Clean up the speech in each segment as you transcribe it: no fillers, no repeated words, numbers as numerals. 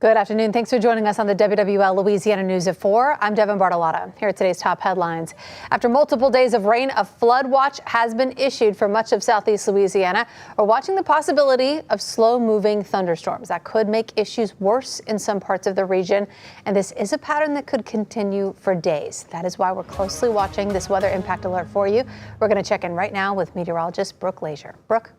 Good afternoon. Thanks for joining us on the WWL Louisiana News at 4. I'm Devin Bartolotta. Here are today's top headlines. After multiple days of rain, a flood watch has been issued for much of southeast Louisiana. We're watching the possibility of slow-moving thunderstorms that could make issues worse in some parts of the region. And this is a pattern that could continue for days. That is why we're closely watching this weather impact alert for you. We're going to check in right now with meteorologist Brooke Leisure. Brooke?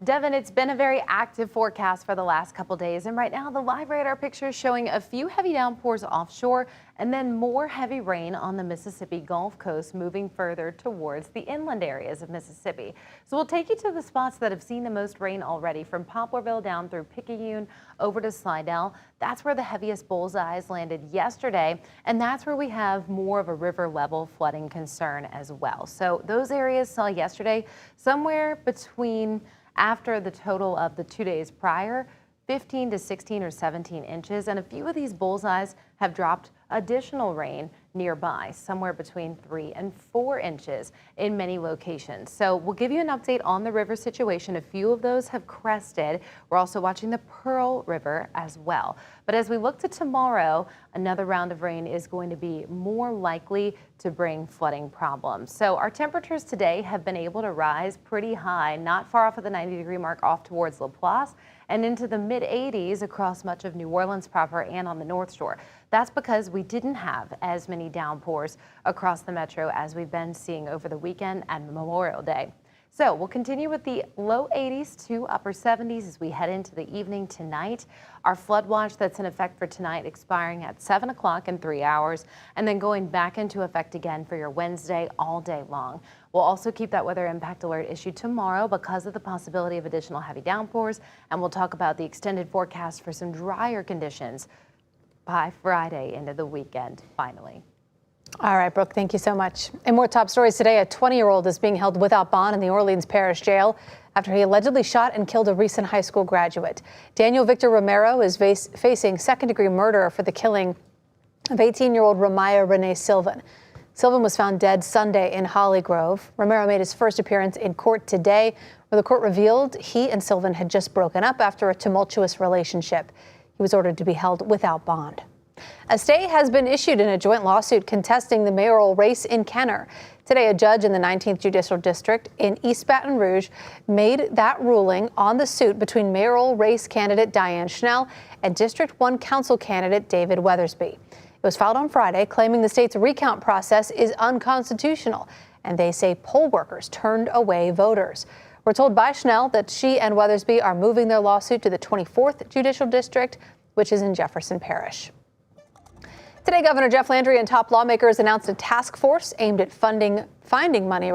Devin, it's been a very active forecast for the last couple days, and right now the live radar picture is showing a few heavy downpours offshore and then more heavy rain on the Mississippi Gulf Coast, moving further towards the inland areas of Mississippi. So we'll take you to the spots that have seen the most rain already, from Poplarville down through Picayune over to Slidell. That's where the heaviest bullseyes landed yesterday, and that's where we have more of a river level flooding concern as well. So those areas saw yesterday somewhere between, after the total of the 2 days prior, 15 to 16 or 17 inches, and a few of these bullseyes have dropped additional rain nearby, somewhere between 3 and 4 inches in many locations. So we'll give you an update on the river situation. A few of those have crested. We're also watching the Pearl River as well. But as we look to tomorrow, another round of rain is going to be more likely to bring flooding problems. So our temperatures today have been able to rise pretty high, not far off of the 90-degree mark off towards Laplace, and into the mid-80s across much of New Orleans proper and on the North Shore. That's because we didn't have as many downpours across the metro as we've been seeing over the weekend and Memorial Day. So we'll continue with the low 80s to upper 70s as we head into the evening tonight. Our flood watch that's in effect for tonight expiring at 7 o'clock in 3 hours, and then going back into effect again for your Wednesday all day long. We'll also keep that weather impact alert issued tomorrow because of the possibility of additional heavy downpours, and we'll talk about the extended forecast for some drier conditions by Friday into the weekend finally. All right, Brooke, thank you so much. And more top stories today. A 20-year-old is being held without bond in the Orleans Parish Jail after he allegedly shot and killed a recent high school graduate. Daniel Victor Romero is facing second-degree murder for the killing of 18-year-old Ramaya Renee Sylvan. Sylvan was found dead Sunday in Hollygrove. Romero made his first appearance in court today, where the court revealed he and Sylvan had just broken up after a tumultuous relationship. He was ordered to be held without bond. A stay has been issued in a joint lawsuit contesting the mayoral race in Kenner. Today, a judge in the 19th Judicial District in East Baton Rouge made that ruling on the suit between mayoral race candidate Diane Schnell and District 1 council candidate David Weathersby. It was filed on Friday, claiming the state's recount process is unconstitutional, and they say poll workers turned away voters. We're told by Schnell that she and Weathersby are moving their lawsuit to the 24th Judicial District, which is in Jefferson Parish. Today, Governor Jeff Landry and top lawmakers announced a task force aimed at finding money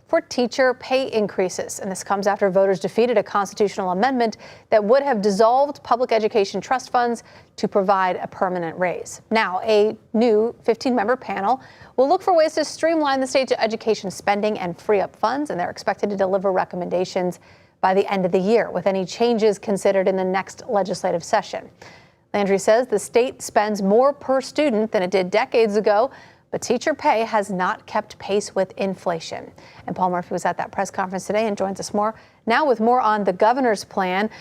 for teacher pay increases. And this comes after voters defeated a constitutional amendment that would have dissolved public education trust funds to provide a permanent raise. Now, a new 15-member panel will look for ways to streamline the state's education spending and free up funds, and they're expected to deliver recommendations by the end of the year, with any changes considered in the next legislative session. Landry says the state spends more per student than it did decades ago, but teacher pay has not kept pace with inflation. And Paul Murphy was at that press conference today and joins us now with more on the governor's plan.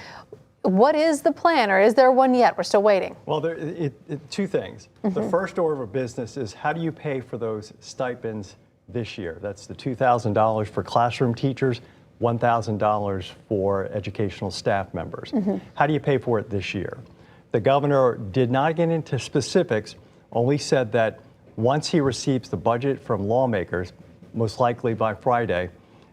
What is the plan, or is there one yet? We're still waiting. Well, two things. The first order of business is, how do you pay for those stipends this year? That's the $2,000 for classroom teachers, $1,000 for educational staff members. How do you pay for it this year? The governor did not get into specifics, only said that once he receives the budget from lawmakers, most likely by Friday,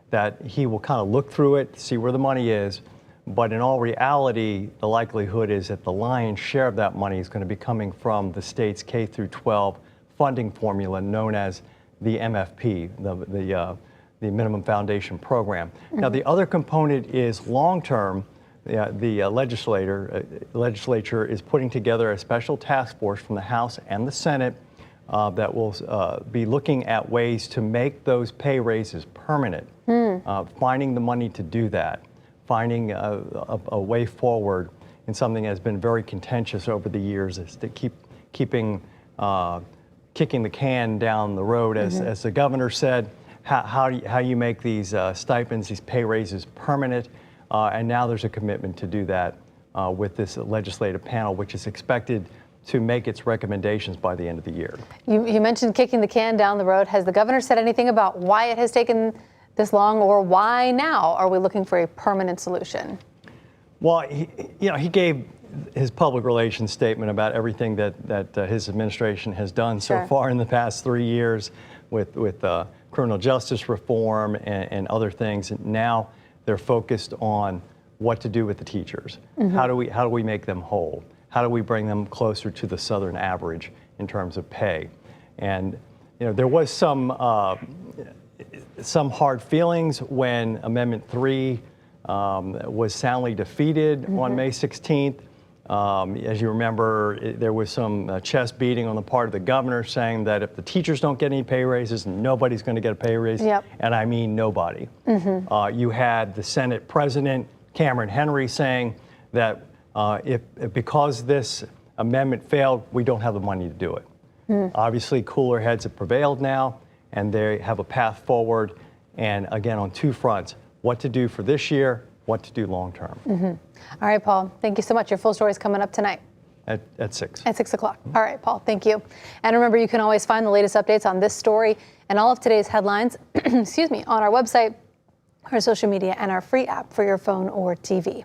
that he will kind of look through it, see where the money is. But in all reality, the likelihood is that the lion's share of that money is going to be coming from the state's K through 12 funding formula known as the MFP, the Minimum Foundation Program. Now, the other component is long-term. The legislature is putting together a special task force from the House and the Senate that will be looking at ways to make those pay raises permanent, finding the money to do that, finding a way forward in something that's been very contentious over the years, is to kicking the can down the road, as the governor said. How you make these stipends, these pay raises permanent. And now there's a commitment to do that with this legislative panel, which is expected to make its recommendations by the end of the year. You mentioned kicking the can down the road. Has the governor said anything about why it has taken this long, or why now are we looking for a permanent solution? Well, he gave his public relations statement about everything that his administration has done so far in the past 3 years with criminal justice reform and other things. And now they're focused on what to do with the teachers. How do we make them whole? How do we bring them closer to the Southern average in terms of pay? And there was some hard feelings when Amendment 3 was soundly defeated on May 16th. As you remember, there was some chest beating on the part of the governor saying that if the teachers don't get any pay raises, nobody's going to get a pay raise. And I mean nobody. You had the Senate President, Cameron Henry, saying that because this amendment failed, we don't have the money to do it. Obviously, cooler heads have prevailed now, and they have a path forward. And again, on two fronts, what to do for this year, what to do long term. All right, Paul, thank you so much. Your full story is coming up tonight. At 6. At 6 o'clock. All right, Paul, thank you. And remember, you can always find the latest updates on this story and all of today's headlines, excuse me, on our website, our social media, and our free app for your phone or TV.